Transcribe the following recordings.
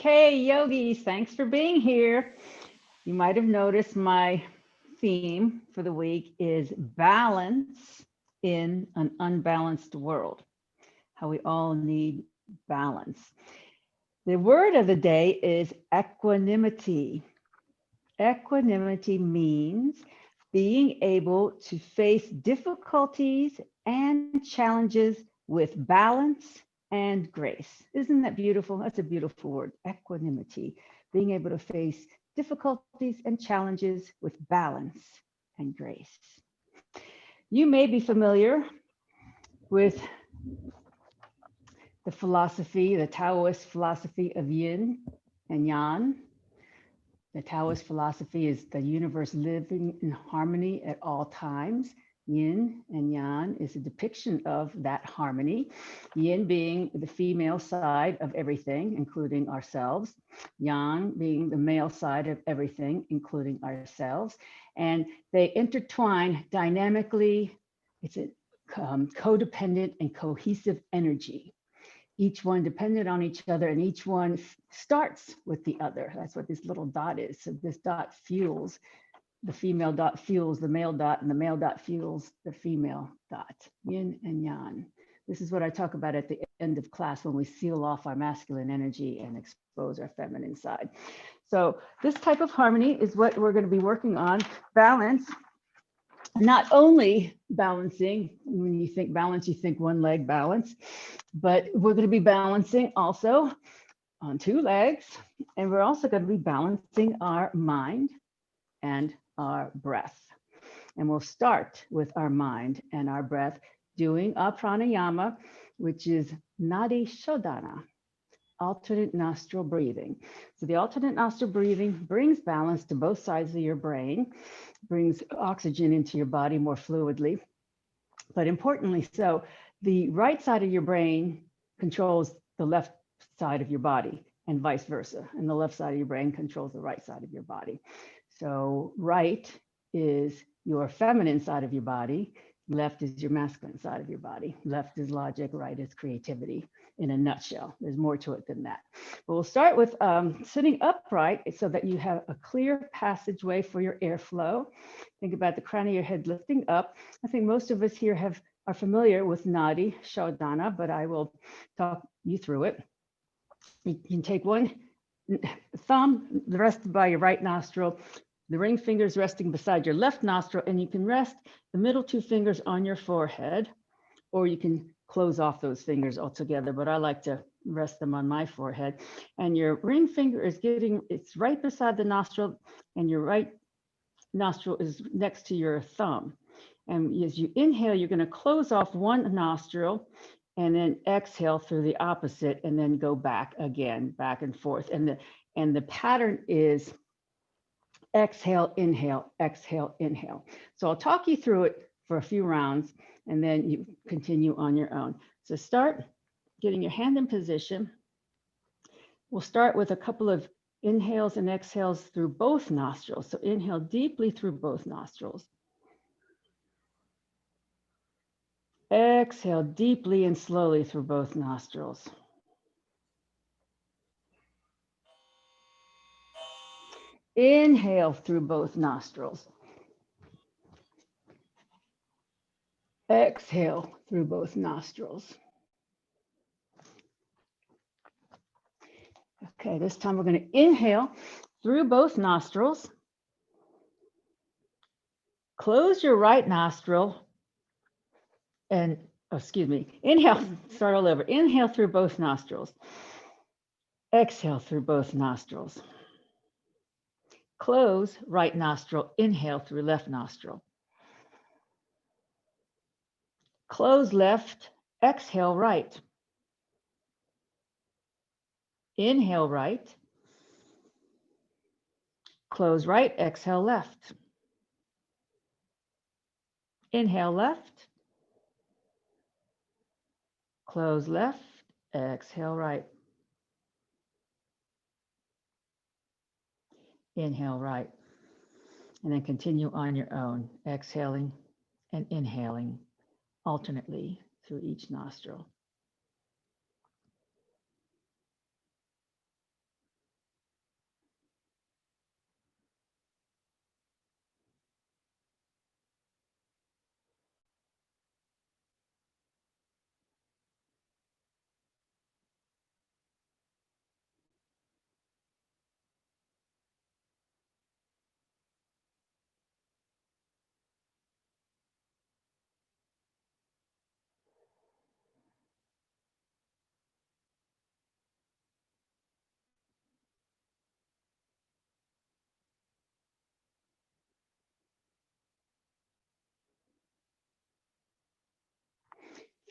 Okay, yogis, thanks for being here. You might have noticed my theme for the week is balance in an unbalanced world, how we all need balance. The word of the day is equanimity. Equanimity means being able to face difficulties and challenges with balance and grace. Isn't that beautiful? That's a beautiful word, equanimity. Being able to face difficulties and challenges with balance and grace. You may be familiar with the philosophy, the Taoist philosophy of yin and yang. The Taoist philosophy is the universe living in harmony at all times. Yin and yang is a depiction of that harmony. Yin being the female side of everything, including ourselves. Yang being the male side of everything, including ourselves. And they intertwine dynamically. It's a codependent and cohesive energy. Each one dependent on each other, and each one starts with the other. That's what this little dot is. So this dot fuels, the female dot fuels the male dot, and the male dot fuels the female dot, yin and yang. This is what I talk about at the end of class when we seal off our masculine energy and expose our feminine side. So this type of harmony is what we're going to be working on. Balance. Not only balancing, when you think balance, you think one leg balance, but we're going to be balancing also on two legs, and we're also going to be balancing our mind and our breath. And we'll start with our mind and our breath doing our pranayama, which is Nadi Shodhana, alternate nostril breathing. So the alternate nostril breathing brings balance to both sides of your brain, brings oxygen into your body more fluidly. But importantly so, the right side of your brain controls the left side of your body and vice versa. And the left side of your brain controls the right side of your body. So right is your feminine side of your body. Left is your masculine side of your body. Left is logic, right is creativity in a nutshell. There's more to it than that. But we'll start with sitting upright so that you have a clear passageway for your airflow. Think about the crown of your head lifting up. I think most of us here are familiar with Nadi Shodhana, but I will talk you through it. You can take one thumb, the rest by your right nostril, the ring fingers resting beside your left nostril, and you can rest the middle two fingers on your forehead, or you can close off those fingers altogether, but I like to rest them on my forehead. And your ring finger is it's right beside the nostril, and your right nostril is next to your thumb. And as you inhale, you're going to close off one nostril and then exhale through the opposite, and then go back again, back and forth. And the pattern is exhale, inhale, exhale, inhale. So I'll talk you through it for a few rounds, and then you continue on your own. So start getting your hand in position. We'll start with a couple of inhales and exhales through both nostrils. So inhale deeply through both nostrils. Exhale deeply and slowly through both nostrils. Inhale through both nostrils. Exhale through both nostrils. Okay, this time we're going to inhale through both nostrils. Close your right nostril and, inhale, start all over. Inhale through both nostrils. Exhale through both nostrils. Close right nostril, inhale through left nostril. Close left, exhale right. Inhale right. Close right, exhale left. Inhale left. Close left, exhale right. Inhale right. And then continue on your own, exhaling and inhaling alternately through each nostril.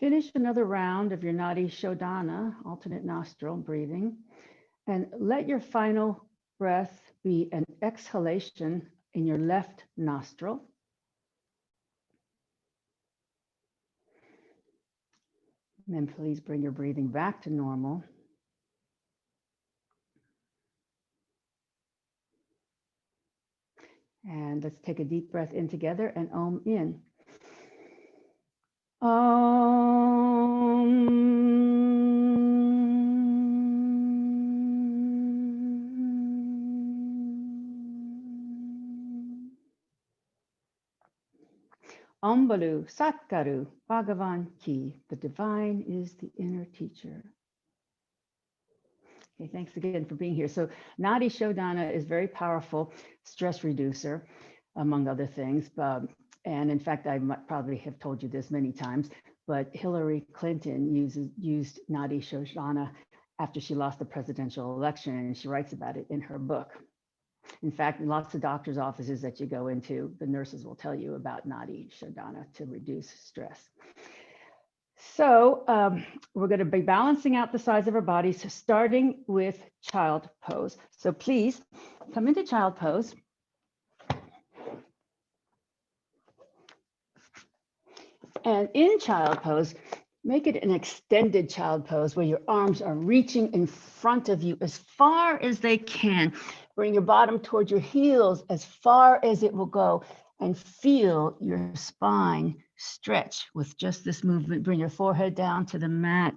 Finish another round of your Nadi Shodhana, alternate nostril breathing, and let your final breath be an exhalation in your left nostril. And then please bring your breathing back to normal. And let's take a deep breath in together and Om in. Om Balu Satkaru Bhagavan Ki. The divine is the inner teacher. Okay, thanks again for being here. So Nadi Shodhana is very powerful stress reducer, among other things. And in fact, I might probably have told you this many times, but Hillary Clinton used Nadi Shodhana after she lost the presidential election, and she writes about it in her book. In fact, in lots of doctors' offices that you go into, the nurses will tell you about Nadi Shodhana to reduce stress. So we're going to be balancing out the size of our bodies, starting with child pose. So please come into child pose. And in child pose, make it an extended child pose where your arms are reaching in front of you as far as they can. Bring your bottom toward your heels as far as it will go, and feel your spine stretch with just this movement. Bring your forehead down to the mat.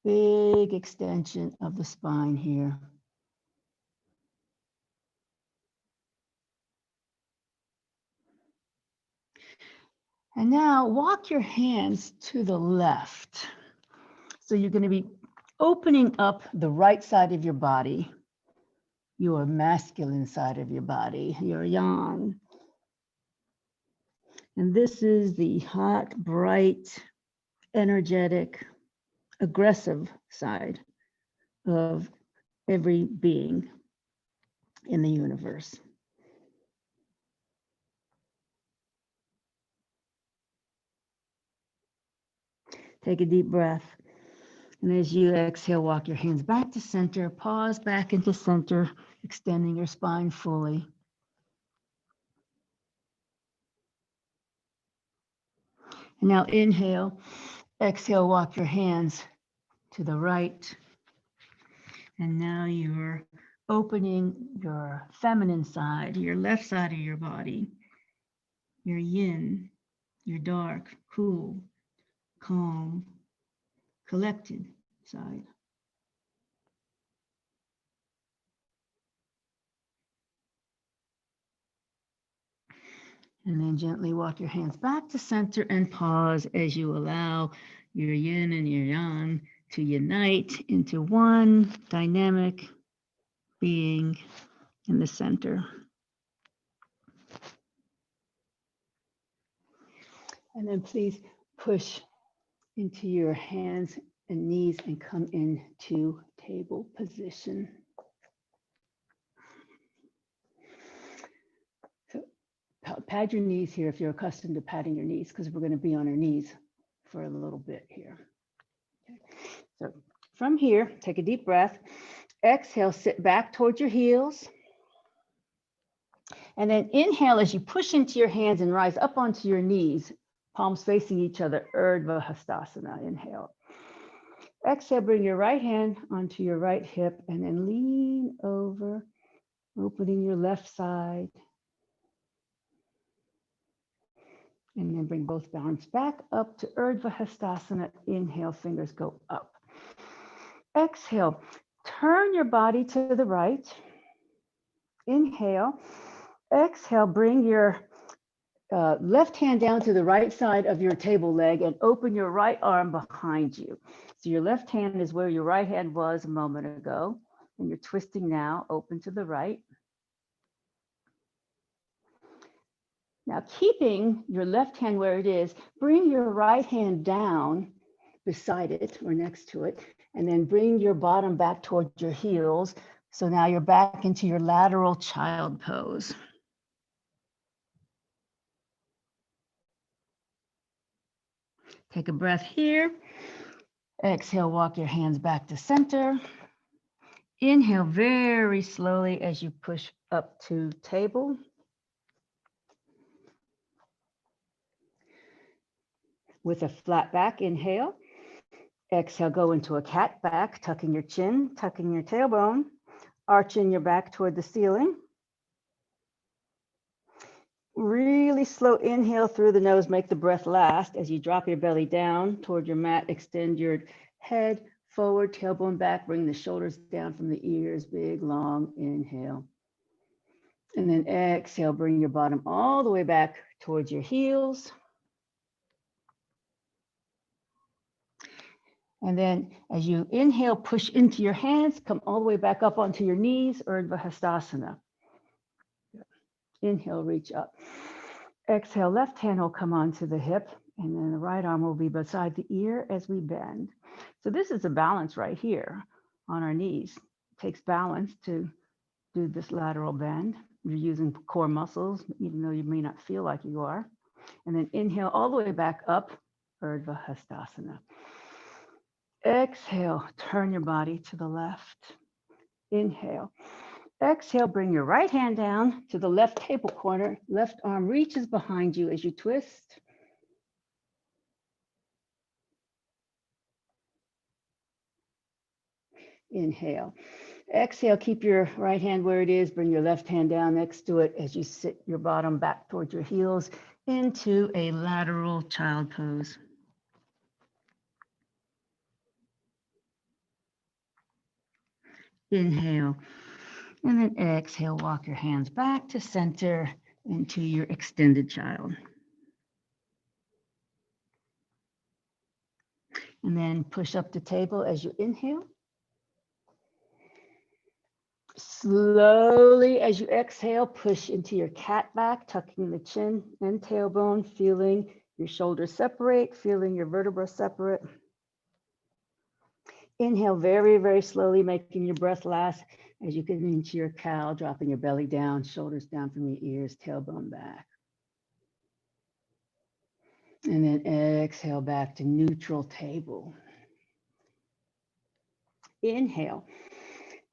Big extension of the spine here. And now walk your hands to the left. So you're going to be opening up the right side of your body, your masculine side of your body, your yang. And this is the hot, bright, energetic, aggressive side of every being in the universe. Take a deep breath. And as you exhale, walk your hands back to center, pause back into center, extending your spine fully. And now inhale, exhale, walk your hands to the right. And now you're opening your feminine side, your left side of your body, your yin, your dark, cool, calm, collected side. And then gently walk your hands back to center and pause as you allow your yin and your yang to unite into one dynamic being in the center. And then please push into your hands and knees and come into table position. So pad your knees here if you're accustomed to padding your knees, because we're going to be on our knees for a little bit here. Okay. So from here, take a deep breath. Exhale, sit back towards your heels. And then inhale as you push into your hands and rise up onto your knees, palms facing each other, Urdhva Hastasana. Inhale. Exhale, bring your right hand onto your right hip and then lean over, opening your left side. And then bring both arms back up to Urdhva Hastasana. Inhale, fingers go up. Exhale, turn your body to the right. Inhale. Exhale, bring your left hand down to the right side of your table leg and open your right arm behind you. So your left hand is where your right hand was a moment ago, and you're twisting now, open to the right. Now, keeping your left hand where it is, bring your right hand down beside it or next to it, and then bring your bottom back towards your heels. So now you're back into your lateral child pose. Take a breath here. Exhale, walk your hands back to center. Inhale very slowly as you push up to table. With a flat back, inhale. Exhale, go into a cat back, tucking your chin, tucking your tailbone, arching your back toward the ceiling. Really slow inhale through the nose, make the breath last as you drop your belly down toward your mat, extend your head forward, tailbone back, bring the shoulders down from the ears, big, long inhale. And then exhale, bring your bottom all the way back towards your heels. And then as you inhale, push into your hands, come all the way back up onto your knees, Urdhva Hastasana. Inhale, reach up. Exhale, left hand will come onto the hip, and then the right arm will be beside the ear as we bend. So this is a balance right here on our knees. It takes balance to do this lateral bend. You're using core muscles, even though you may not feel like you are. And then inhale all the way back up, Urdhva Hastasana. Exhale, turn your body to the left. Inhale. Exhale, bring your right hand down to the left table corner. Left arm reaches behind you as you twist. Inhale. Exhale, keep your right hand where it is. Bring your left hand down next to it as you sit your bottom back towards your heels into a lateral child pose. Inhale. And then exhale, walk your hands back to center into your extended child. And then push up to table as you inhale. Slowly, as you exhale, push into your cat back, tucking the chin and tailbone, feeling your shoulders separate, feeling your vertebrae separate. Inhale very, very slowly, making your breath last as you get into your cow, dropping your belly down, shoulders down from your ears, tailbone back. And then exhale back to neutral table. Inhale.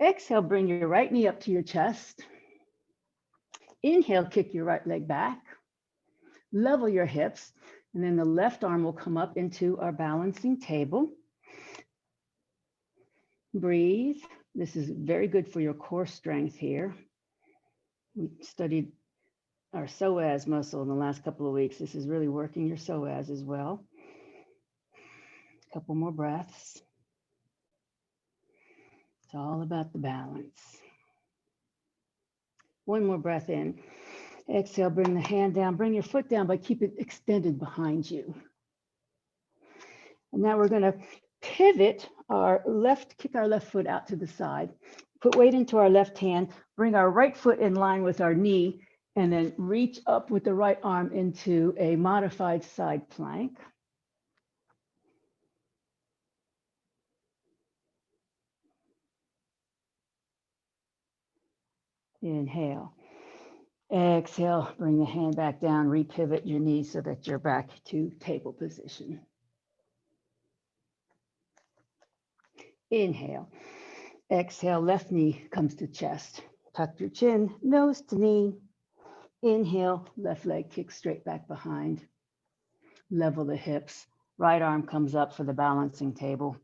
Exhale, bring your right knee up to your chest. Inhale, kick your right leg back. Level your hips. And then the left arm will come up into our balancing table. Breathe. This is very good for your core strength here. We studied our psoas muscle in the last couple of weeks. This is really working your psoas as well. A couple more breaths. It's all about the balance. One more breath in. Exhale, bring the hand down, bring your foot down, but keep it extended behind you. And now we're going to pivot our left, kick our left foot out to the side, put weight into our left hand, bring our right foot in line with our knee, and then reach up with the right arm into a modified side plank. Inhale. Exhale, bring the hand back down, repivot your knees so that you're back to table position. Inhale. Exhale, left knee comes to chest. Tuck your chin, nose to knee. Inhale, left leg kicks straight back behind. Level the hips. Right arm comes up for the balancing table.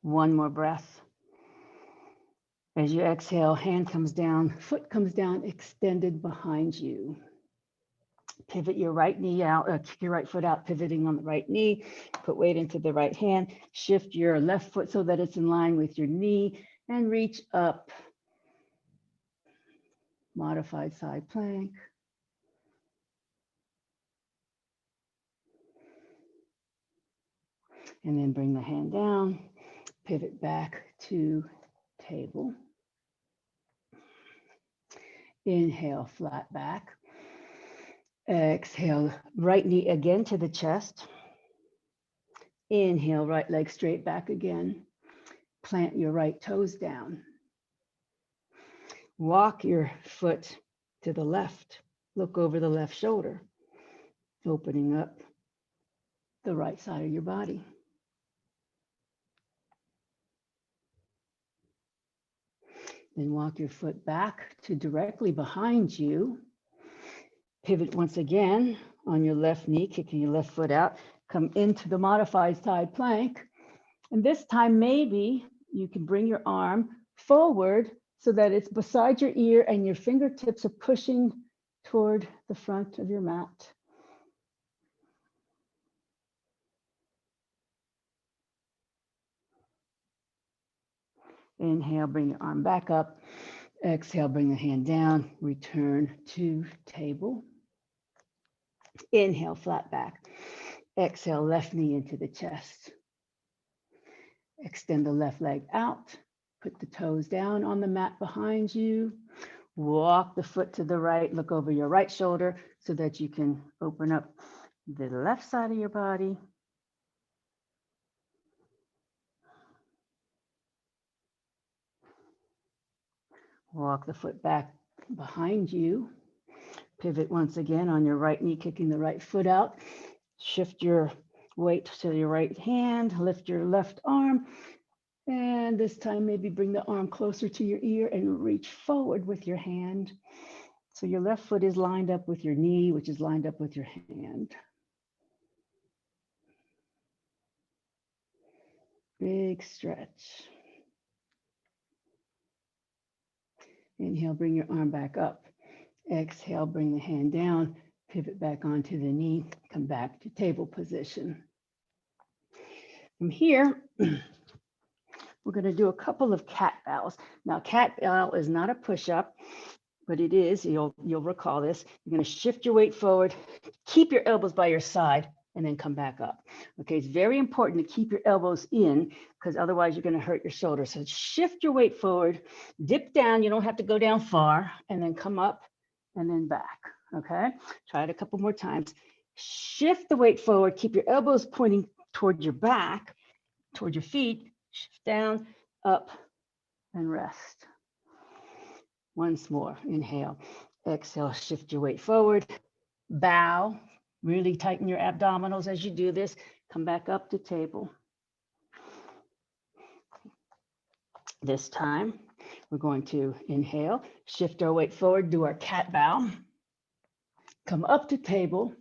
One more breath. As you exhale, hand comes down, foot comes down, extended behind you. Pivot your right knee out, kick your right foot out, pivoting on the right knee. Put weight into the right hand. Shift your left foot so that it's in line with your knee and reach up. Modified side plank. And then bring the hand down, pivot back to table. Inhale, flat back. Exhale, right knee again to the chest. Inhale, right leg straight back again. Plant your right toes down. Walk your foot to the left. Look over the left shoulder, opening up the right side of your body. Then walk your foot back to directly behind you. Pivot once again on your left knee, kicking your left foot out. Come into the modified side plank. And this time, maybe you can bring your arm forward so that it's beside your ear and your fingertips are pushing toward the front of your mat. Inhale, bring your arm back up. Exhale, bring the hand down. Return to table. Inhale, flat back. Exhale, left knee into the chest. Extend the left leg out. Put the toes down on the mat behind you. Walk the foot to the right. Look over your right shoulder so that you can open up the left side of your body. Walk the foot back behind you. Pivot once again on your right knee, kicking the right foot out. Shift your weight to your right hand, lift your left arm, and this time maybe bring the arm closer to your ear and reach forward with your hand. So your left foot is lined up with your knee, which is lined up with your hand. Big stretch. Inhale, bring your arm back up. Exhale, bring the hand down, pivot back onto the knee, come back to table position. From here, we're going to do a couple of cat bows. Now, cat bow is not a push-up, but it is, you'll recall this. You're going to shift your weight forward, keep your elbows by your side, and then come back up. Okay, it's very important to keep your elbows in because otherwise you're going to hurt your shoulders. So shift your weight forward, dip down, you don't have to go down far, and then come up and then back. Okay, try it a couple more times. Shift the weight forward, keep your elbows pointing toward your back, toward your feet, shift down, up, and rest. Once more, inhale, exhale, shift your weight forward, bow, really tighten your abdominals as you do this, come back up to table. This time, we're going to inhale, shift our weight forward, do our cat bow, come up to table,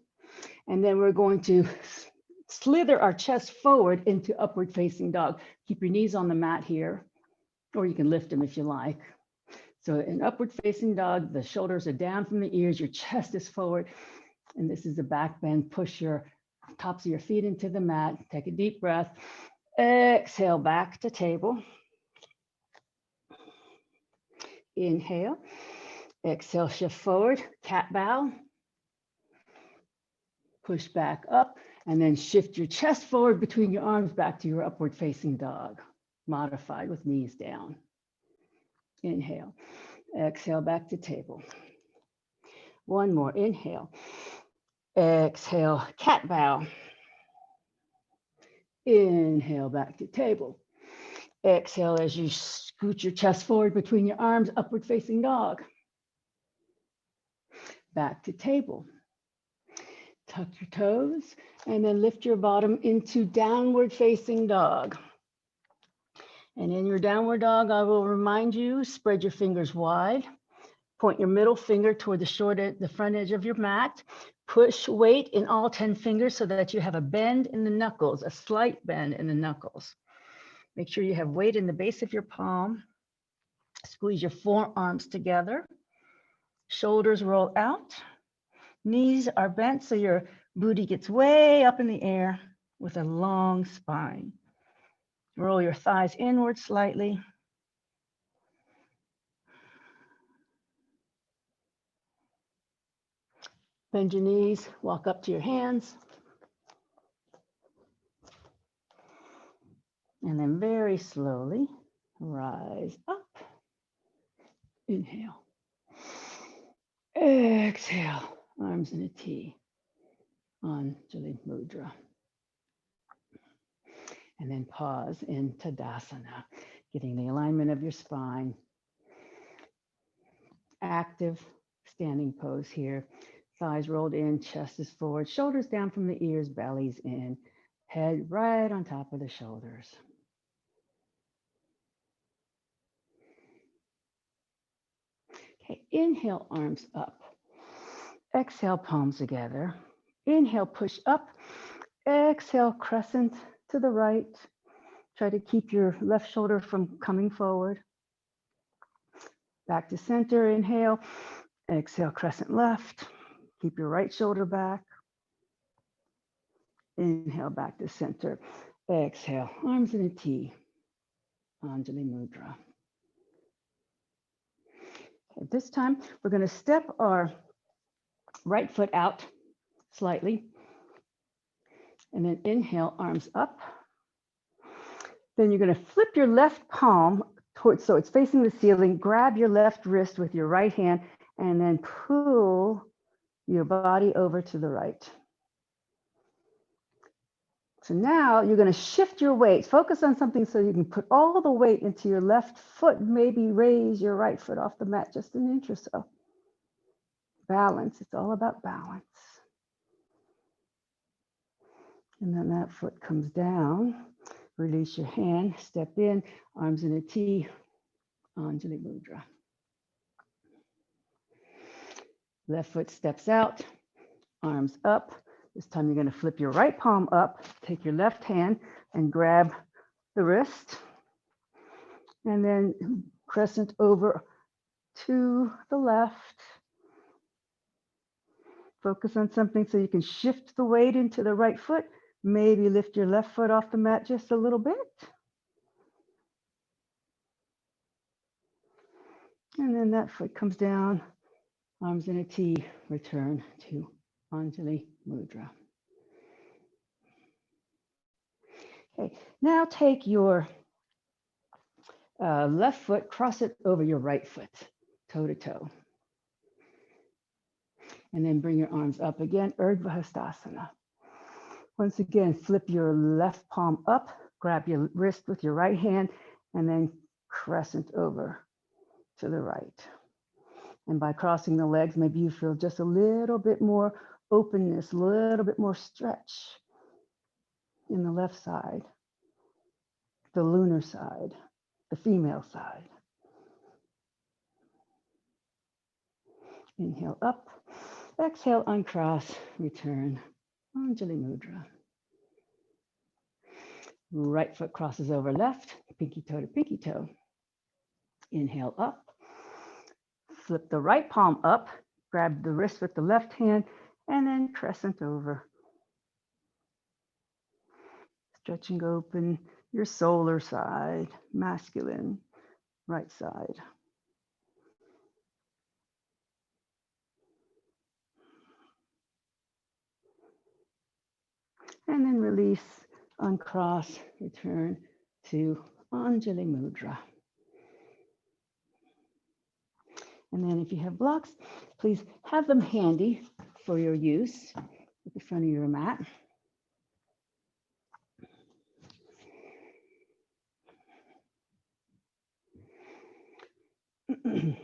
and then we're going to slither our chest forward into upward facing dog. Keep your knees on the mat here, or you can lift them if you like. So in upward facing dog, the shoulders are down from the ears, your chest is forward, and this is a back bend. Push your tops of your feet into the mat, take a deep breath, exhale back to table. Inhale, exhale, shift forward, cat bow, push back up, and then shift your chest forward between your arms back to your upward facing dog, modified with knees down. Inhale, exhale back to table. One more, inhale, exhale, cat bow. Inhale back to table. Exhale as you scoot your chest forward between your arms, upward facing dog. Back to table. Tuck your toes and then lift your bottom into downward facing dog. And in your downward dog, I will remind you, spread your fingers wide. Point your middle finger toward the front edge of your mat. Push weight in all 10 fingers so that you have a bend in the knuckles, a slight bend in the knuckles. Make sure you have weight in the base of your palm. Squeeze your forearms together. Shoulders roll out. Knees are bent so your booty gets way up in the air with a long spine. Roll your thighs inward slightly. Bend your knees, walk up to your hands. And then very slowly rise up. Inhale. Exhale. Arms in a T. Anjali Mudra. And then pause in Tadasana, getting the alignment of your spine. active standing pose here. Thighs rolled in, chest is forward, shoulders down from the ears, belly's in, head right on top of the shoulders. Okay, inhale, arms up. Exhale, palms together. Inhale, push up. Exhale, crescent to the right. Try to keep your left shoulder from coming forward. Back to center, inhale. Exhale, crescent left. Keep your right shoulder back. Inhale, back to center. Exhale, arms in a T. Anjali Mudra. Okay, this time, we're going to step our right foot out slightly. And then inhale, arms up. Then you're going to flip your left palm towards, so it's facing the ceiling. Grab your left wrist with your right hand and then pull your body over to the right. So now you're going to shift your weight. Focus on something so you can put all the weight into your left foot. Maybe raise your right foot off the mat just an inch or so. Balance. It's all about balance. And then that foot comes down. Release your hand. Step in. Arms in a T. Anjali Mudra. Left foot steps out. Arms up. This time you're going to flip your right palm up. Take your left hand and grab the wrist. And then crescent over to the left. Focus on something so you can shift the weight into the right foot. Maybe lift your left foot off the mat just a little bit. And then that foot comes down, arms in a T, return to Anjali Mudra. Okay, now take your left foot, cross it over your right foot, toe to toe. And then bring your arms up again, Urdhva Hastasana. Once again, flip your left palm up, grab your wrist with your right hand, and then crescent over to the right. And by crossing the legs, maybe you feel just a little bit more openness, a little bit more stretch in the left side, the lunar side, the female side. Inhale up, exhale, uncross, return, Anjali Mudra. Right foot crosses over left, pinky toe to pinky toe. Inhale up, flip the right palm up, grab the wrist with the left hand, and then crescent over. Stretching open your solar side, masculine, right side. And then release, uncross, return to Anjali Mudra. And then if you have blocks, please have them handy for your use at the front of your mat. And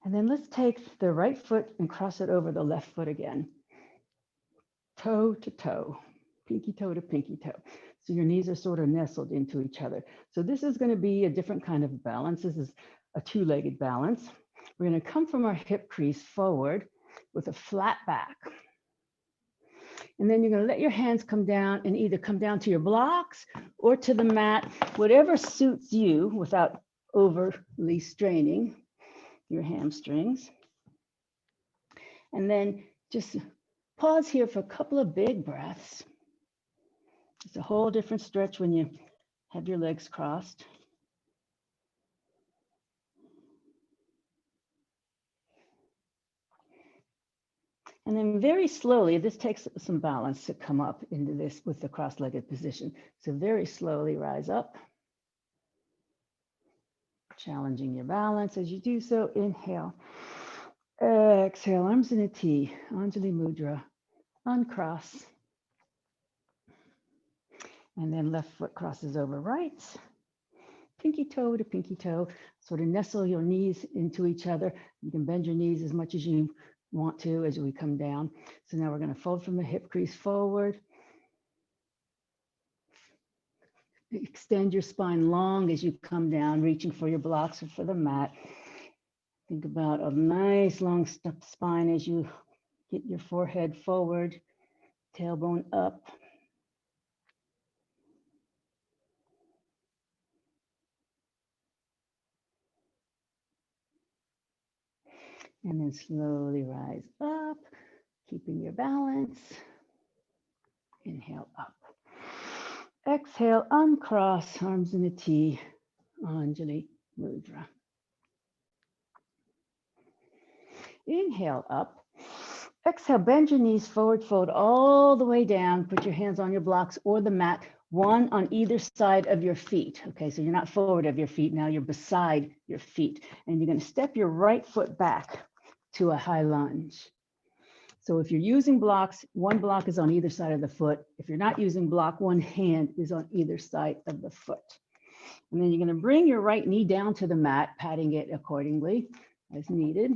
then let's take the right foot and cross it over the left foot again. Toe to toe, pinky toe to pinky toe. So your knees are sort of nestled into each other. So this is going to be a different kind of balance. This is a two-legged balance. We're going to come from our hip crease forward with a flat back. And then you're going to let your hands come down and either come down to your blocks or to the mat, whatever suits you without overly straining your hamstrings. And then just pause here for a couple of big breaths. It's a whole different stretch when you have your legs crossed. And then very slowly, this takes some balance to come up into this with the cross-legged position. So very slowly rise up. Challenging your balance as you do so. Inhale. Exhale, arms in a T, Anjali Mudra, uncross. And then left foot crosses over right, pinky toe to pinky toe. Sort of nestle your knees into each other. You can bend your knees as much as you want to as we come down. So now we're going to fold from the hip crease forward. Extend your spine long as you come down, reaching for your blocks or for the mat. Think about a nice long spine as you get your forehead forward, tailbone up. And then slowly rise up, keeping your balance. Inhale up. Exhale, uncross, arms in a T, Anjali Mudra. Inhale up. Exhale, bend your knees forward, fold all the way down. Put your hands on your blocks or the mat, one on either side of your feet. Okay, so you're not forward of your feet, now you're beside your feet. And you're gonna step your right foot back to a high lunge. So if you're using blocks, one block is on either side of the foot. If you're not using block, one hand is on either side of the foot. And then you're gonna bring your right knee down to the mat, patting it accordingly as needed.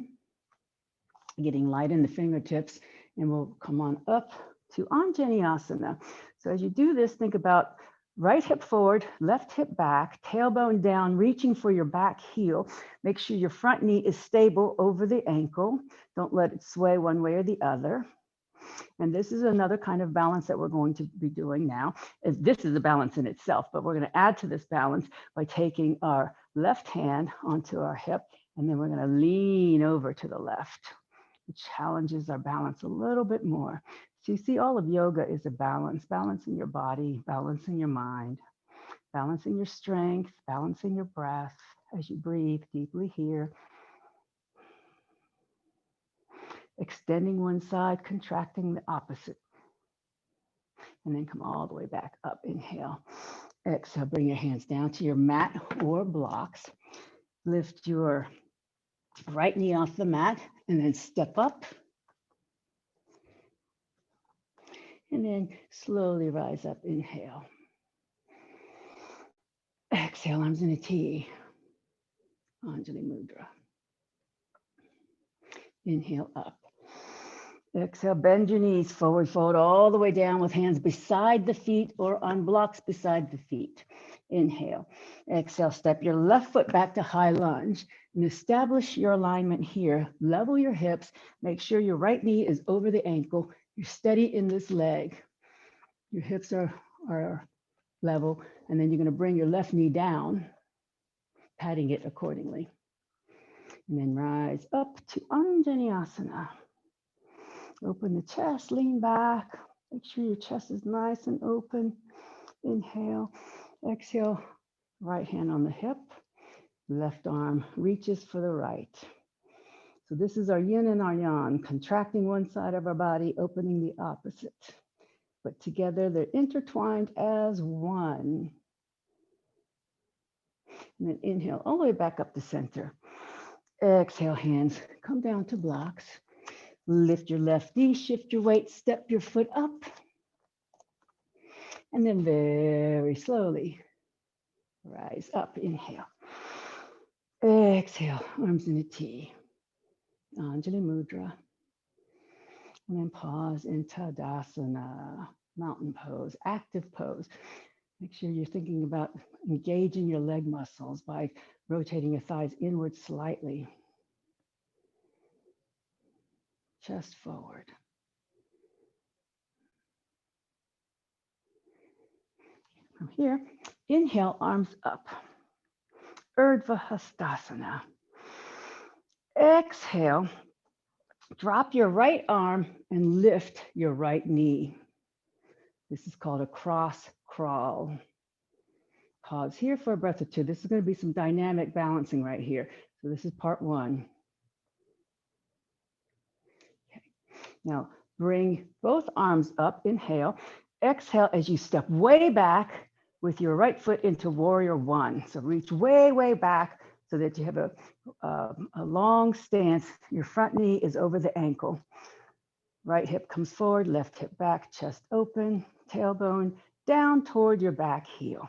Getting light in the fingertips, and we'll come on up to Anjaneyasana. So as you do this, think about right hip forward, left hip back, tailbone down, reaching for your back heel. Make sure your front knee is stable over the ankle. Don't let it sway one way or the other. And this is another kind of balance that we're going to be doing now. This is a balance in itself, but we're going to add to this balance by taking our left hand onto our hip, and then we're going to lean over to the left. It challenges our balance a little bit more. So you see, all of yoga is a balance, balancing your body, balancing your mind, balancing your strength, balancing your breath as you breathe deeply here. Extending one side, contracting the opposite. And then come all the way back up. Inhale. Exhale, bring your hands down to your mat or blocks. Lift your right knee off the mat and then step up. And then slowly rise up. Inhale. Exhale, arms in a T. Anjali Mudra. Inhale up. Exhale, bend your knees forward, fold all the way down with hands beside the feet or on blocks beside the feet. Inhale. Exhale, step your left foot back to high lunge and establish your alignment here. Level your hips. Make sure your right knee is over the ankle. You're steady in this leg. Your hips are level, and then you're going to bring your left knee down, patting it accordingly. And then rise up to Anjaneyasana. Open the chest, lean back. Make sure your chest is nice and open. Inhale, exhale, right hand on the hip, left arm reaches for the right. So this is our yin and our yang, contracting one side of our body, opening the opposite. But together they're intertwined as one. And then inhale all the way back up to center. Exhale, hands come down to blocks. Lift your left knee, shift your weight, step your foot up. And then very slowly rise up. Inhale. Exhale, arms in a T. Anjali Mudra. And then pause in Tadasana, mountain pose, active pose. Make sure you're thinking about engaging your leg muscles by rotating your thighs inward slightly. Chest forward. From here, inhale, arms up. Urdhva Hastasana. Exhale, drop your right arm and lift your right knee. This is called a cross crawl. Pause here for a breath or two. This is going to be some dynamic balancing right here. So this is part one. Okay. Now bring both arms up, inhale. Exhale as you step way back with your right foot into warrior one. So reach way, way back so that you have a long stance. Your front knee is over the ankle. Right hip comes forward, left hip back, chest open, tailbone down toward your back heel.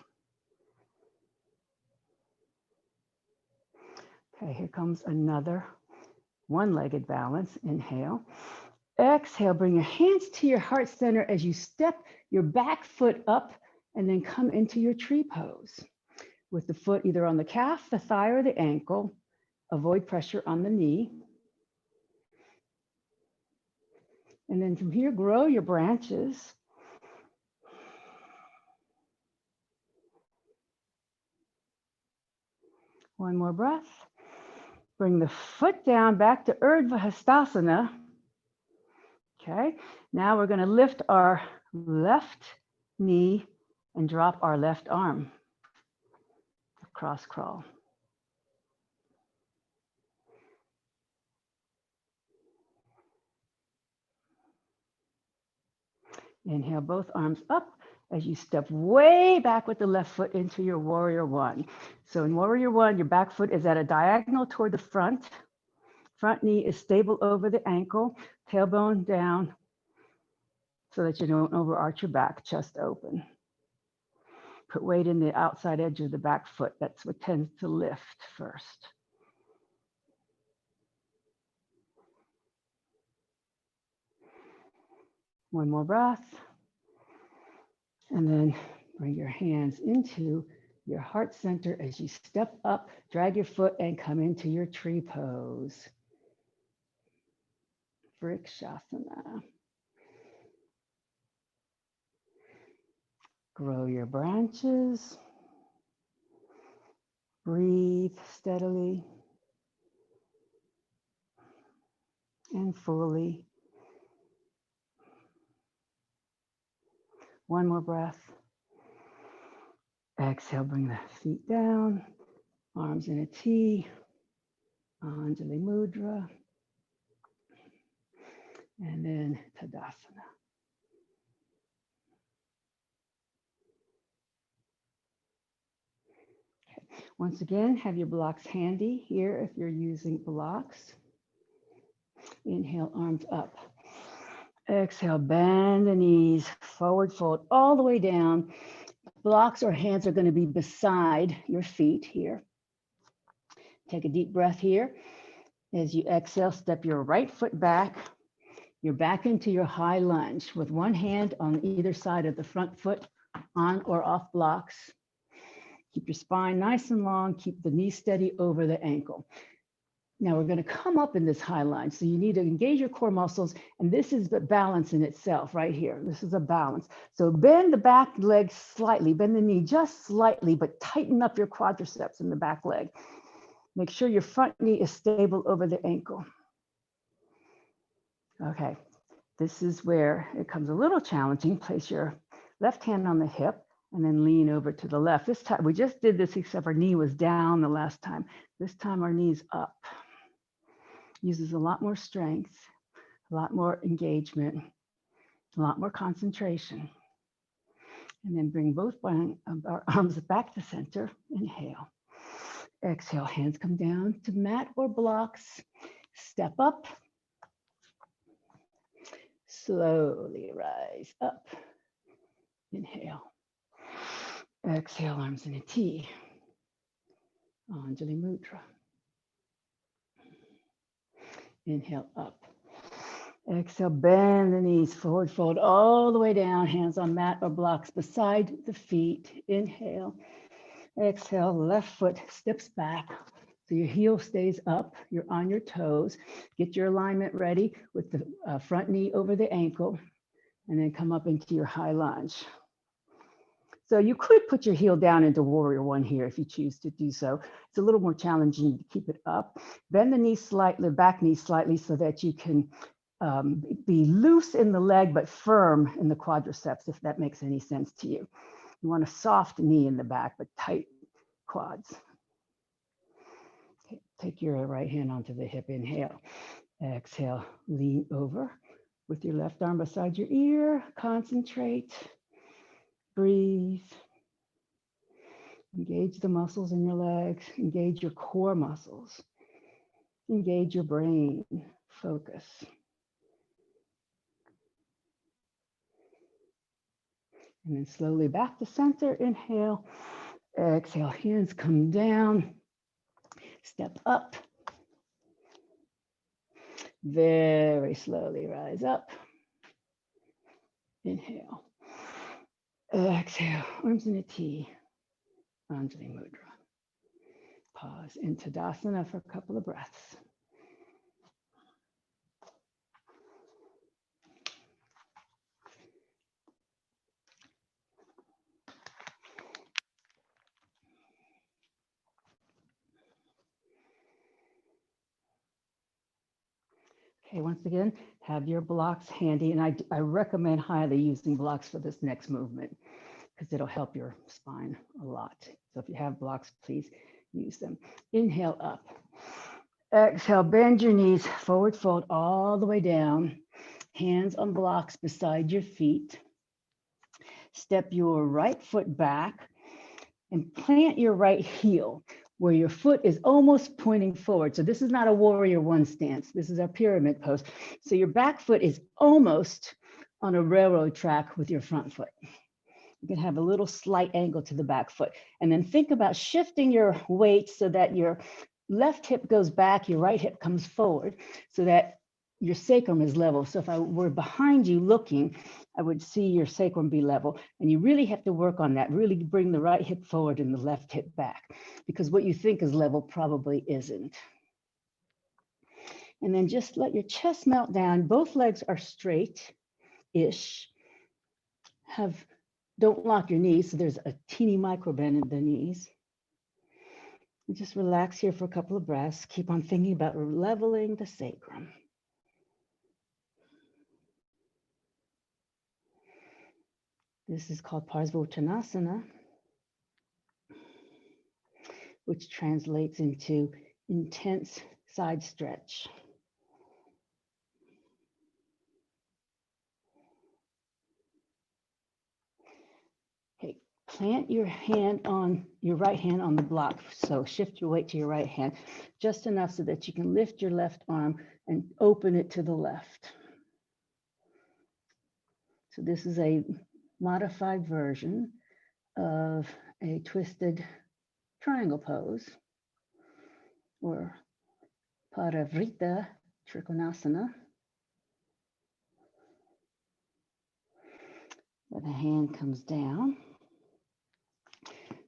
Okay, here comes another one-legged balance. Inhale. Exhale, bring your hands to your heart center as you step your back foot up and then come into your tree pose. With the foot either on the calf, the thigh, or the ankle. Avoid pressure on the knee. And then from here, grow your branches. One more breath. Bring the foot down back to Urdhva Hastasana. Okay, now we're going to lift our left knee and drop our left arm. Cross crawl. Inhale, both arms up as you step way back with the left foot into your warrior one. So in warrior one, your back foot is at a diagonal toward the front. Front knee is stable over the ankle, tailbone down so that you don't overarch your back, chest open. Put weight in the outside edge of the back foot. That's what tends to lift first. One more breath. And then bring your hands into your heart center as you step up, drag your foot and come into your tree pose. Vrikshasana. Grow your branches. Breathe steadily and fully. One more breath. Exhale, bring the feet down, arms in a T, Anjali Mudra, and then Tadasana. Okay. Once again, have your blocks handy here if you're using blocks. Inhale, arms up. Exhale, bend the knees, forward fold all the way down. Blocks or hands are going to be beside your feet here. Take a deep breath here. As you exhale, step your right foot back. You're back into your high lunge with one hand on either side of the front foot, on or off blocks. Keep your spine nice and long. Keep the knee steady over the ankle. Now we're going to come up in this high lunge. So you need to engage your core muscles. And this is the balance in itself right here. This is a balance. So bend the back leg slightly, bend the knee just slightly, but tighten up your quadriceps in the back leg. Make sure your front knee is stable over the ankle. Okay, this is where it comes a little challenging. Place your left hand on the hip and then lean over to the left. This time, we just did this except our knee was down the last time. This time our knee's up. Uses a lot more strength, a lot more engagement, a lot more concentration. And then bring both our arms back to center. Inhale. Exhale, hands come down to mat or blocks. Step up. Slowly rise up. Inhale. Exhale, arms in a T. Anjali Mudra. Inhale, up. Exhale, bend the knees, forward fold all the way down, hands on mat or blocks beside the feet. Inhale. Exhale, left foot steps back. So your heel stays up, you're on your toes. Get your alignment ready with the front knee over the ankle, and then come up into your high lunge. So you could put your heel down into warrior one here if you choose to do so. It's a little more challenging to keep it up. Bend the knee slightly, back knee slightly so that you can be loose in the leg, but firm in the quadriceps, if that makes any sense to you. You want a soft knee in the back, but tight quads. Okay, take your right hand onto the hip, inhale. Exhale, lean over with your left arm beside your ear, concentrate. Breathe. Engage the muscles in your legs. Engage your core muscles. Engage your brain. Focus. And then slowly back to center. Inhale. Exhale. Hands come down. step up. Very slowly rise up. Inhale. Exhale, arms in a T. Anjali Mudra. Pause in Tadasana for a couple of breaths. Okay, once again, have your blocks handy, and I recommend highly using blocks for this next movement because it'll help your spine a lot. So if you have blocks, please use them. Inhale up. Exhale, bend your knees, forward fold all the way down. Hands on blocks beside your feet. Step your right foot back and plant your right heel where your foot is almost pointing forward. So this is not a warrior one stance. This is our pyramid pose. So your back foot is almost on a railroad track with your front foot. You can have a little slight angle to the back foot. And then think about shifting your weight so that your left hip goes back, your right hip comes forward so that your sacrum is level. So if I were behind you looking, I would see your sacrum be level. And you really have to work on that, really bring the right hip forward and the left hip back, because what you think is level probably isn't. And then just let your chest melt down. Both legs are straight-ish. Don't lock your knees, so there's a teeny micro bend in the knees. And just relax here for a couple of breaths. Keep on thinking about leveling the sacrum. This is called Parsvottanasana, which translates into intense side stretch. Okay, plant your right hand on the block. So shift your weight to your right hand, just enough so that you can lift your left arm and open it to the left. So this is a modified version of a twisted triangle pose, or Parivrtta Trikonasana. Where the hand comes down.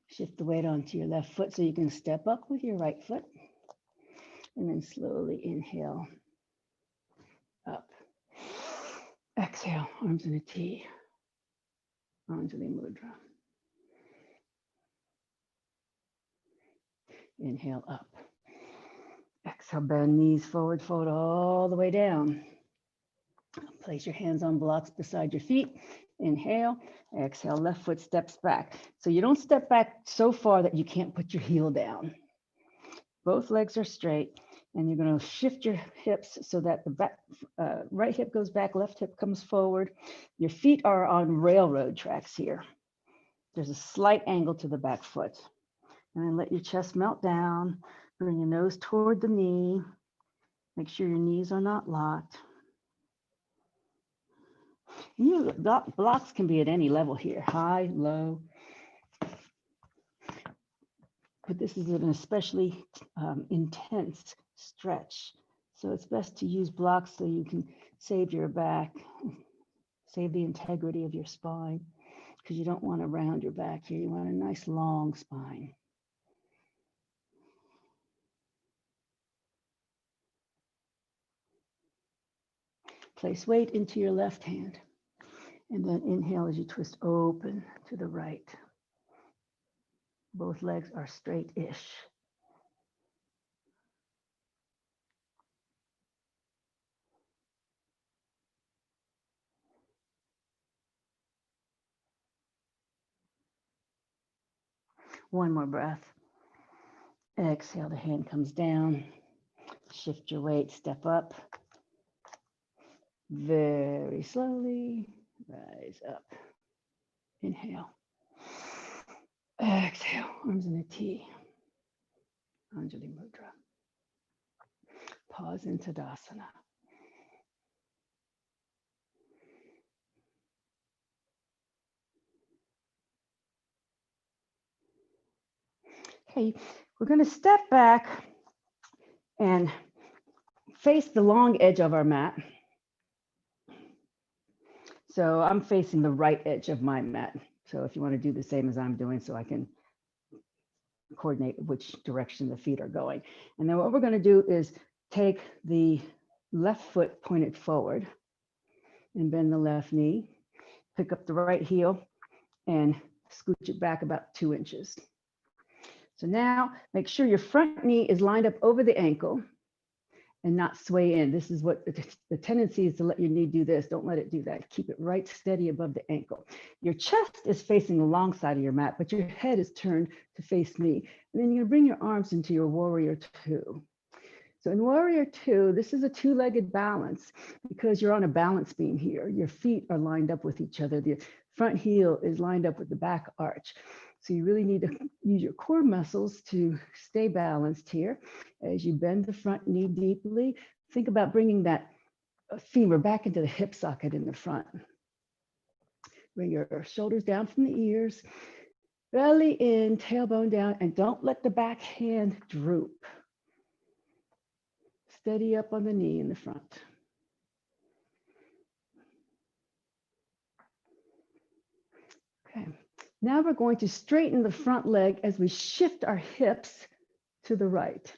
Shift the weight onto your left foot so you can step up with your right foot. And then slowly inhale up. Exhale, arms in a T. Anjali Mudra. Inhale up. Exhale, bend knees forward, fold all the way down. Place your hands on blocks beside your feet. Inhale, exhale, left foot steps back. So you don't step back so far that you can't put your heel down. Both legs are straight, and you're going to shift your hips so that the back, right hip goes back, left hip comes forward. Your feet are on railroad tracks here. There's a slight angle to the back foot. And then let your chest melt down. Bring your nose toward the knee. Make sure your knees are not locked. Blocks can be at any level here, high, low. But this is an especially intense stretch. So it's best to use blocks so you can save your back, save the integrity of your spine, because you don't want to round your back here. You want a nice long spine. Place weight into your left hand. And then inhale as you twist open to the right. Both legs are straight-ish. One more breath. Exhale, the hand comes down. Shift your weight, step up. Very slowly, rise up. Inhale. Exhale, arms in a T. Anjali Mudra. Pause in Tadasana. Okay, we're going to step back and face the long edge of our mat. So I'm facing the right edge of my mat. So if you want to do the same as I'm doing, so I can coordinate which direction the feet are going. And then what we're going to do is take the left foot pointed forward and bend the left knee, pick up the right heel and scooch it back about 2 inches. So now make sure your front knee is lined up over the ankle and not sway in. This is what the tendency is, to let your knee do this. Don't let it do that. Keep it right steady above the ankle. Your chest is facing the long side of your mat, but your head is turned to face me. And then you're gonna bring your arms into your warrior two. So in warrior two, this is a two-legged balance because you're on a balance beam here. Your feet are lined up with each other. The front heel is lined up with the back arch. So you really need to use your core muscles to stay balanced here. As you bend the front knee deeply, think about bringing that femur back into the hip socket in the front. Bring your shoulders down from the ears, belly in, tailbone down, and don't let the back hand droop. Steady up on the knee in the front. Okay. Now we're going to straighten the front leg as we shift our hips to the right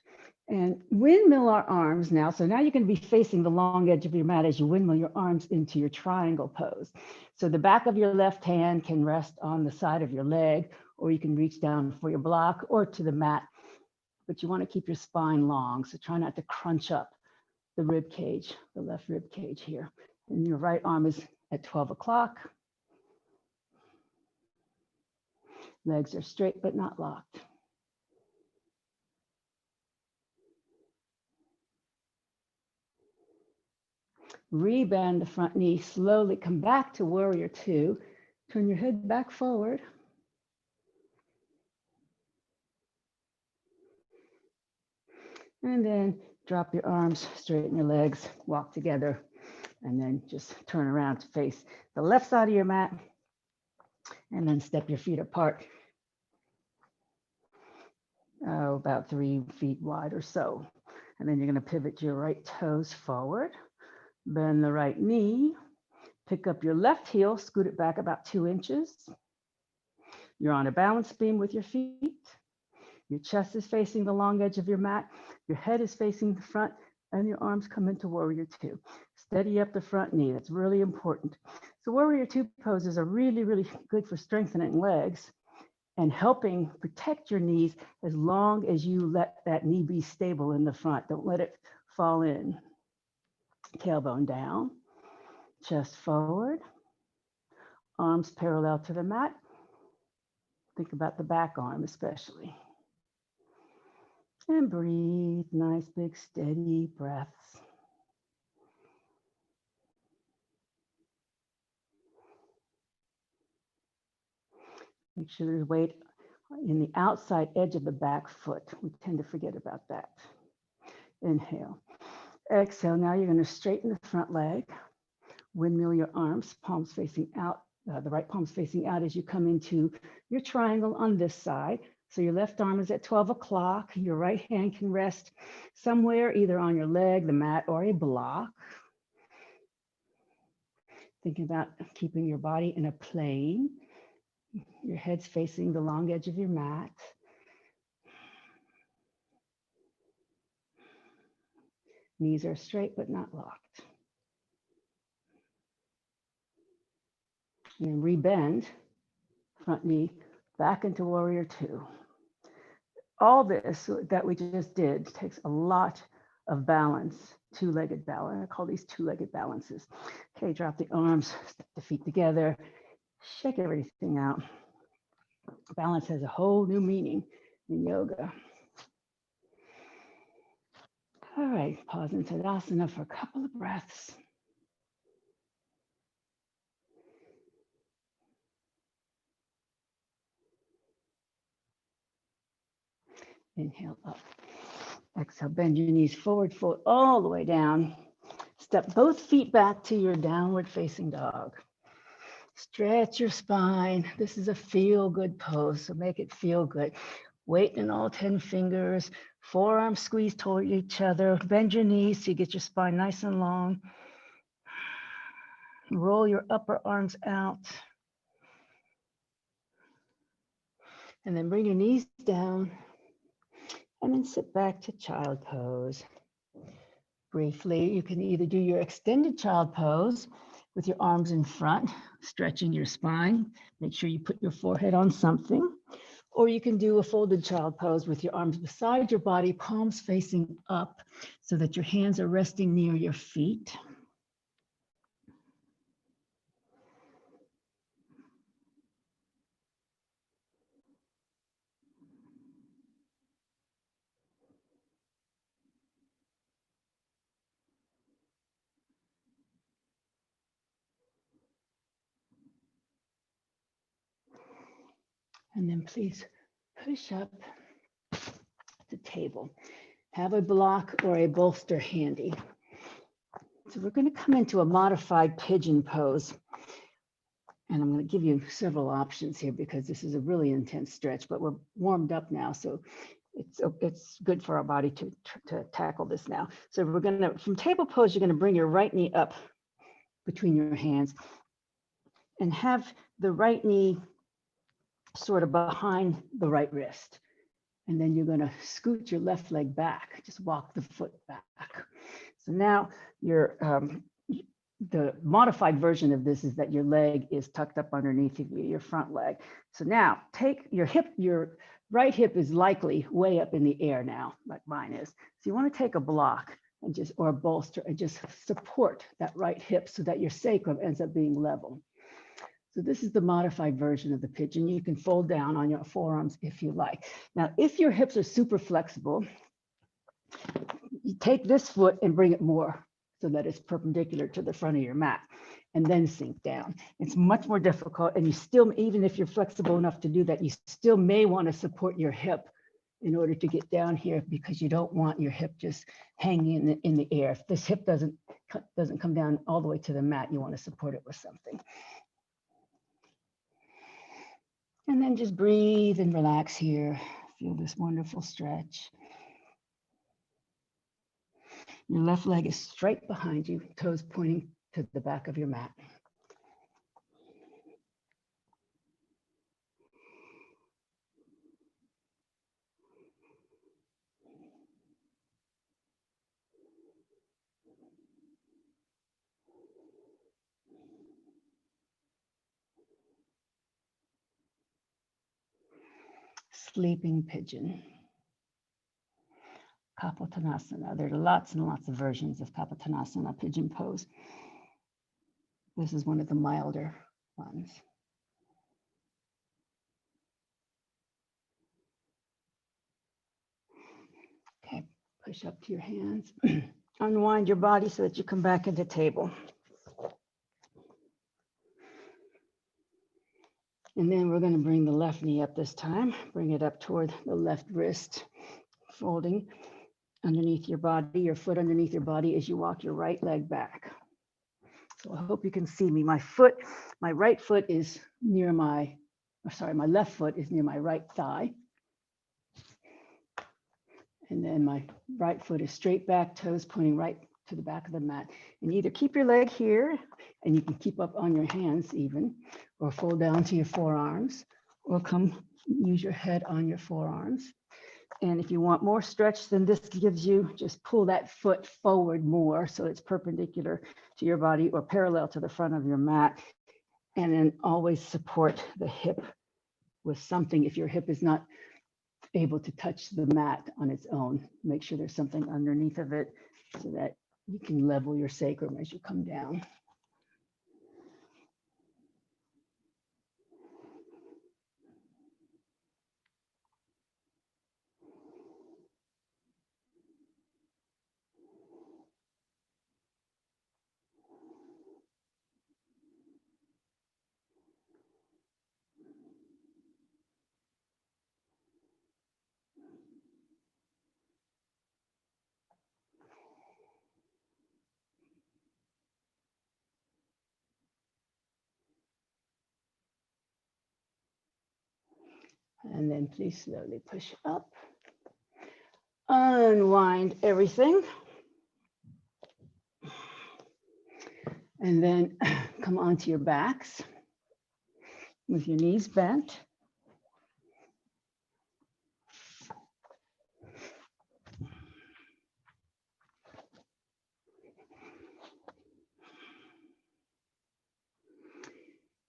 and windmill our arms now. So now you're going to be facing the long edge of your mat as you windmill your arms into your triangle pose. So the back of your left hand can rest on the side of your leg, or you can reach down for your block or to the mat, but you want to keep your spine long. So try not to crunch up the rib cage, the left rib cage here. And your right arm is at 12 o'clock. Legs are straight but not locked. Rebend the front knee, slowly come back to warrior two. Turn your head back forward. And then drop your arms, straighten your legs, walk together, and then just turn around to face the left side of your mat, and then step your feet apart. About 3 feet wide or so. And then you're going to pivot your right toes forward, bend the right knee, pick up your left heel, scoot it back about 2 inches. You're on a balance beam with your feet. Your chest is facing the long edge of your mat. Your head is facing the front, and your arms come into warrior two. Steady up the front knee. That's really important. So warrior two poses are really, really good for strengthening legs and helping protect your knees as long as you let that knee be stable in the front. Don't let it fall in. Tailbone down, chest forward, arms parallel to the mat. Think about the back arm especially. And breathe, nice big steady breaths. Make sure there's weight in the outside edge of the back foot. We tend to forget about that. Inhale. Exhale. Now you're going to straighten the front leg. Windmill your arms, palms facing out, the right palm's facing out as you come into your triangle on this side. So your left arm is at 12 o'clock. Your right hand can rest somewhere, either on your leg, the mat, or a block. Thinking about keeping your body in a plane. Your head's facing the long edge of your mat. Knees are straight but not locked. And then rebend, front knee back into warrior two. All this that we just did takes a lot of balance, two-legged balance. I call these two-legged balances. Okay, drop the arms, step the feet together, shake everything out. Balance has a whole new meaning in yoga. All right, pause in Tadasana for a couple of breaths. Inhale up. Exhale, bend your knees forward, fold all the way down. Step both feet back to your downward facing dog. Stretch your spine. This is a feel good pose, so make it feel good. Weight in all 10 fingers. Forearms squeeze toward each other. Bend your knees so you get your spine nice and long. Roll your upper arms out. And then bring your knees down. And then sit back to child pose. Briefly, you can either do your extended child pose with your arms in front, stretching your spine. Make sure you put your forehead on something. Or you can do a folded child pose with your arms beside your body, palms facing up so that your hands are resting near your feet. And then please push up the table. Have a block or a bolster handy. So we're going to come into a modified pigeon pose. And I'm going to give you several options here because this is a really intense stretch, but we're warmed up now. So it's good for our body to tackle this now. So we're going to, from table pose, you're going to bring your right knee up between your hands and have the right knee sort of behind the right wrist. And then you're going to scoot your left leg back, just walk the foot back. So now you're, the modified version of this is that your leg is tucked up underneath of you, your front leg. So now take your hip, your right hip is likely way up in the air now, like mine is. So you want to take a block and just, or a bolster and just support that right hip so that your sacrum ends up being level. So this is the modified version of the pigeon. You can fold down on your forearms if you like. Now, if your hips are super flexible, you take this foot and bring it more so that it's perpendicular to the front of your mat and then sink down. It's much more difficult. And you still, even if you're flexible enough to do that, you still may want to support your hip in order to get down here because you don't want your hip just hanging in the air. If this hip doesn't come down all the way to the mat, you want to support it with something. And then just breathe and relax here. Feel this wonderful stretch. Your left leg is straight behind you, toes pointing to the back of your mat. Sleeping pigeon. Kapotanasana. There are lots and lots of versions of Kapotanasana, pigeon pose. This is one of the milder ones. Okay, push up to your hands. Unwind your body so that you come back into table. And then we're going to bring the left knee up this time. Bring it up toward the left wrist, folding underneath your body, your foot underneath your body as you walk your right leg back. So I hope you can see me. My right foot is near my left foot is near my right thigh. And then my right foot is straight back, toes pointing right to the back of the mat. And either keep your leg here, and you can keep up on your hands even, or fold down to your forearms, or come use your head on your forearms. And if you want more stretch than this gives you, just pull that foot forward more so it's perpendicular to your body or parallel to the front of your mat. And then always support the hip with something. If your hip is not able to touch the mat on its own, make sure there's something underneath of it so that you can level your sacrum as you come down. And then please slowly push up. Unwind everything. And then come onto your backs with your knees bent.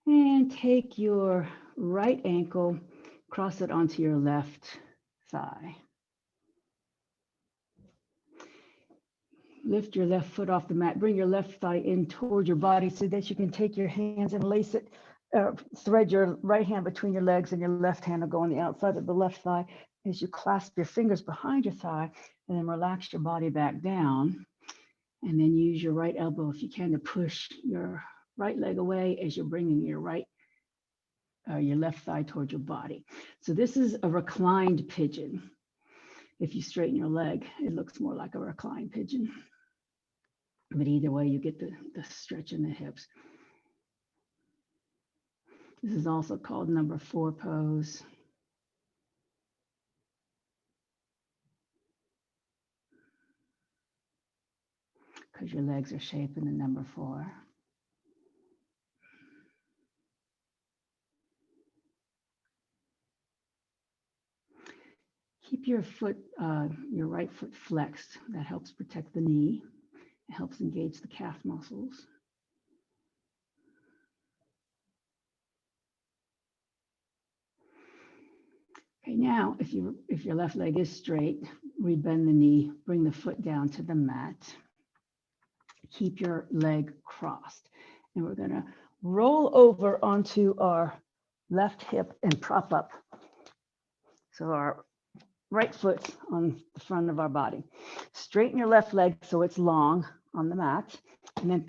And take your right ankle, cross it onto your left thigh. Lift your left foot off the mat. Bring your left thigh in toward your body so that you can take your hands and lace it, thread your right hand between your legs and your left hand will go on the outside of the left thigh as you clasp your fingers behind your thigh and then relax your body back down. And then use your right elbow if you can to push your right leg away as you're bringing your left thigh towards your body. So this is a reclined pigeon. If you straighten your leg, it looks more like a reclined pigeon. But either way, you get the stretch in the hips. This is also called number 4 pose. Because your legs are shaping the number 4. Keep your foot, your right foot flexed. That helps protect the knee. It helps engage the calf muscles. Okay, now if your left leg is straight, rebend the knee, bring the foot down to the mat. Keep your leg crossed. And we're gonna roll over onto our left hip and prop up. So our right foot on the front of our body. Straighten your left leg so it's long on the mat, and then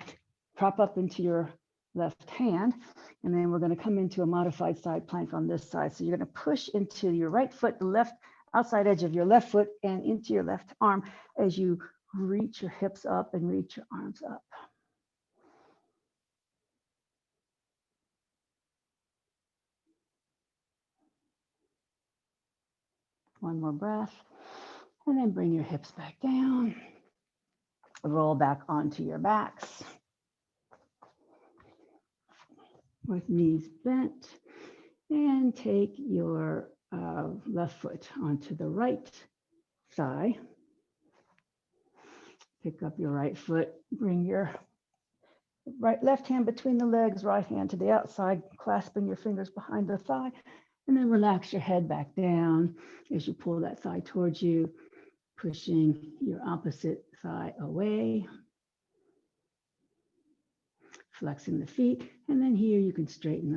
prop up into your left hand. And then we're going to come into a modified side plank on this side. So you're going to push into your right foot, the left outside edge of your left foot, and into your left arm as you reach your hips up and reach your arms up. One more breath, and then bring your hips back down. Roll back onto your backs with knees bent, and take your left foot onto the right thigh. Pick up your right foot, bring your left hand between the legs, right hand to the outside, clasping your fingers behind the thigh, and then relax your head back down as you pull that thigh towards you, pushing your opposite thigh away, flexing the feet, and then here you can straighten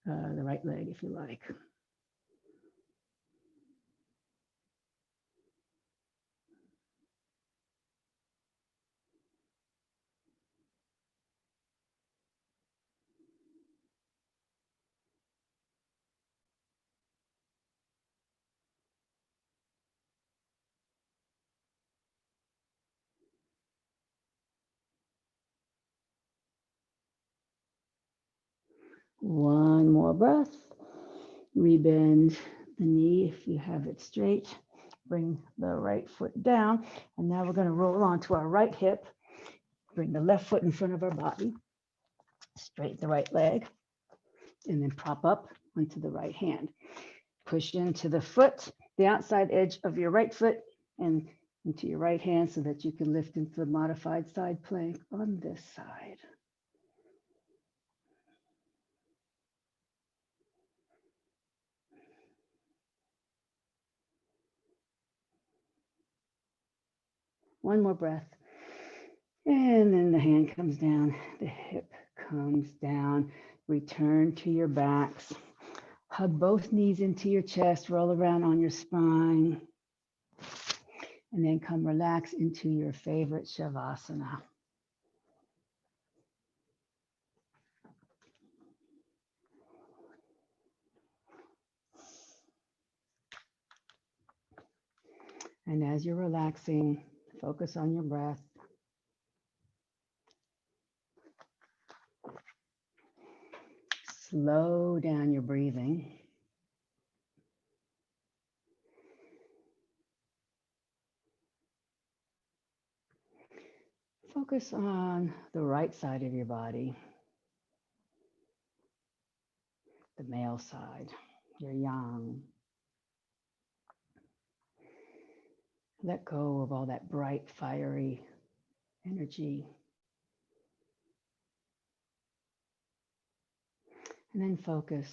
the right leg if you like. One more breath. Rebend the knee if you have it straight. Bring the right foot down. And now we're going to roll onto our right hip. Bring the left foot in front of our body. Straighten the right leg. And then prop up onto the right hand. Push into the foot, the outside edge of your right foot, and into your right hand so that you can lift into the modified side plank on this side. One more breath. And then the hand comes down, the hip comes down. Return to your backs. Hug both knees into your chest, roll around on your spine. And then come relax into your favorite Shavasana. And as you're relaxing, focus on your breath. Slow down your breathing. focus on the right side of your body, the male side, your yang. Let go of all that bright, fiery energy. And then focus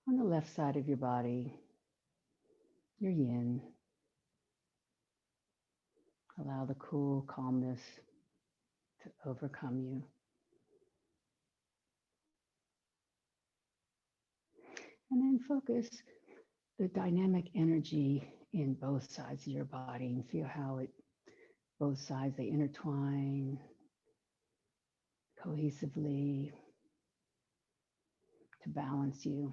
on the left side of your body, your yin. Allow the cool calmness to overcome you. And then focus the dynamic energy in both sides of your body and feel how both sides, they intertwine cohesively to balance you,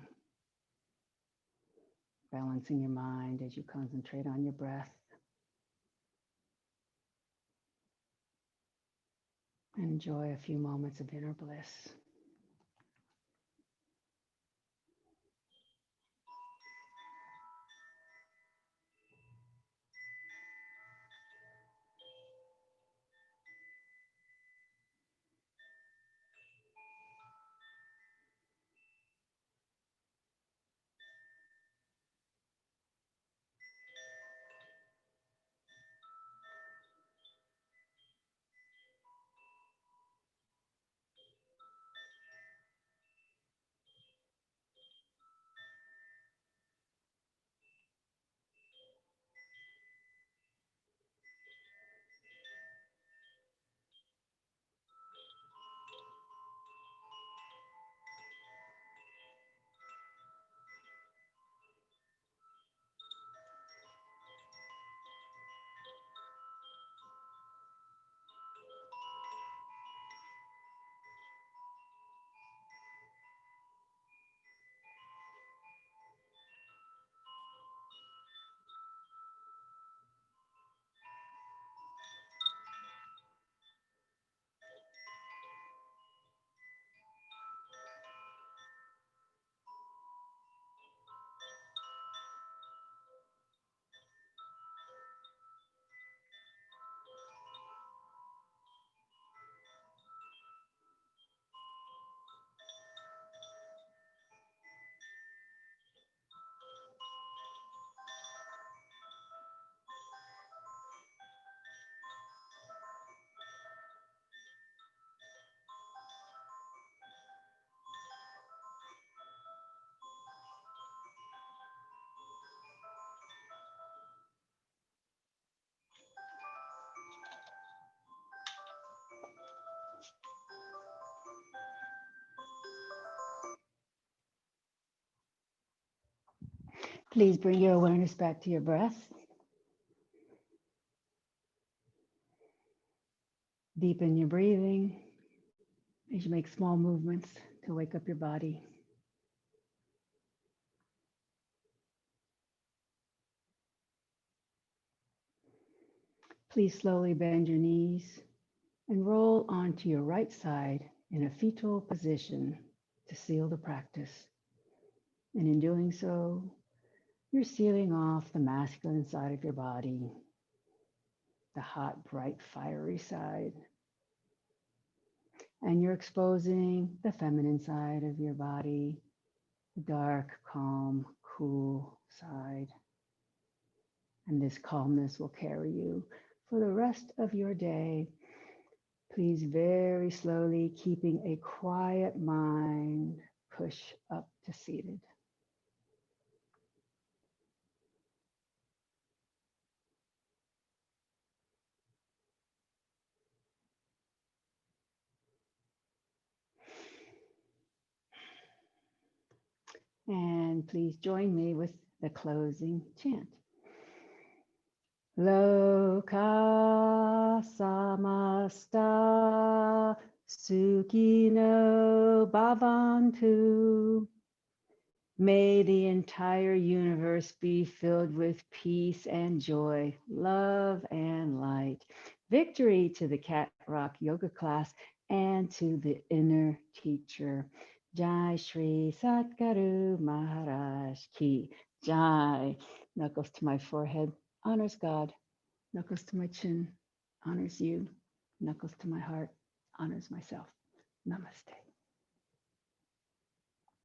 balancing your mind as you concentrate on your breath. And enjoy a few moments of inner bliss. Please bring your awareness back to your breath. Deepen your breathing as you make small movements to wake up your body. Please slowly bend your knees and roll onto your right side in a fetal position to seal the practice. And in doing so, you're sealing off the masculine side of your body, the hot, bright, fiery side. And you're exposing the feminine side of your body, the dark, calm, cool side. And this calmness will carry you for the rest of your day. Please very slowly, keeping a quiet mind, push up to seated. And please join me with the closing chant. Loka samasta sukhino bhavantu. May the entire universe be filled with peace and joy, love and light. Victory to the Cat Rock Yoga class and to the inner teacher. Jai Shri Satguru Maharaj Ki Jai. Knuckles to my forehead, honors God. Knuckles to my chin, honors you. Knuckles to my heart, honors myself. Namaste.